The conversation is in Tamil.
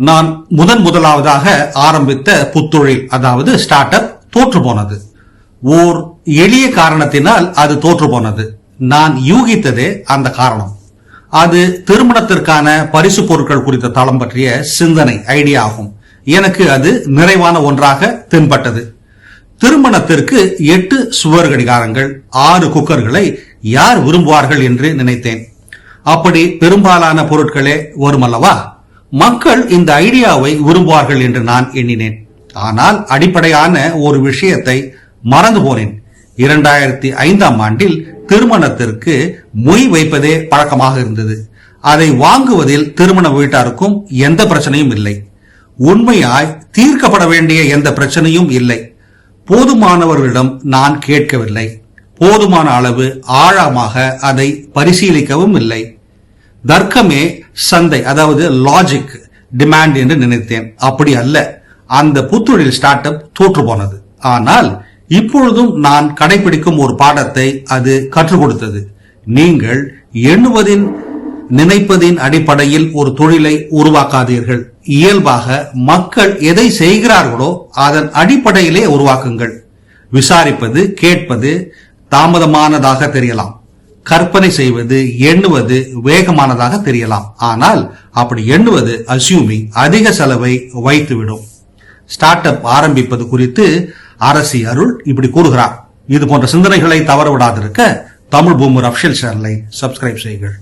நான் முதலாவதாக ஆரம்பித்த புத்தொழில் அதாவது ஸ்டார்ட் அப் தோற்று போனது. ஓர் எளிய காரணத்தினால் அது தோற்று போனது. நான் யூகித்ததே அந்த காரணம். அது திருமணத்திற்கான பரிசு பொருட்கள் குறித்த தளம் பற்றிய சிந்தனை ஐடியா ஆகும். எனக்கு அது நிறைவான ஒன்றாக தென்பட்டது. திருமணத்திற்கு 8 சுவர் கடிகாரங்கள், 6 குக்கர்களை யார் விரும்புவார்கள் என்று நினைத்தேன். அப்படி பெரும்பாலான பொருட்களே வருமல்லவா? மக்கள் இந்த ஐடியாவை விரும்புவார்கள் என்று நான் எண்ணினேன். ஆனால் அடிப்படையான ஒரு விஷயத்தை மறந்து போனேன். 2005ஆம் ஆண்டில் திருமணத்திற்கு மொய் வைப்பதே பழக்கமாக இருந்தது. அதை வாங்குவதில் திருமண வீட்டாருக்கும் எந்த பிரச்சனையும் இல்லை. உண்மையாய் தீர்க்கப்பட வேண்டிய எந்த பிரச்சனையும் இல்லை. போதுமானவர்களிடம் நான் கேட்கவில்லை. போதுமான அளவு ஆழமாக அதை பரிசீலிக்கவும் இல்லை. தர்க்கமே சந்தை, அதாவது லாஜிக் டிமாண்ட் என்று நினைத்தேன். அப்படி அல்ல. அந்த புத்தொழில் ஸ்டார்ட் அப் தோற்று போனது. ஆனால் இப்பொழுதும் நான் கடைபிடிக்கும் ஒரு பாடத்தை அது கற்றுக் கொடுத்தது. நீங்கள் எண்ணுவதின் நினைப்பதின் அடிப்படையில் ஒரு தொழிலை உருவாக்காதீர்கள். இயல்பாக மக்கள் எதை செய்கிறார்களோ அதன் அடிப்படையிலே உருவாக்குங்கள். விசாரிப்பது, கேட்பது தாமதமானதாக தெரியலாம். கற்பனை செய்வது, எண்ணுவது வேகமானதாக தெரியலாம். ஆனால் அப்படி எண்ணுவது அசியூமிங் அதிக செலவை வைத்துவிடும். ஸ்டார்ட் அப் ஆரம்பிப்பது குறித்து அரசி அருள் இப்படி கூறுகிறார். இது போன்ற சிந்தனைகளை தவறவிடாதிருக்க தமிழ் பூமர் அபிஷியல் சேனலை சப்ஸ்கிரைப் செய்யுங்கள்.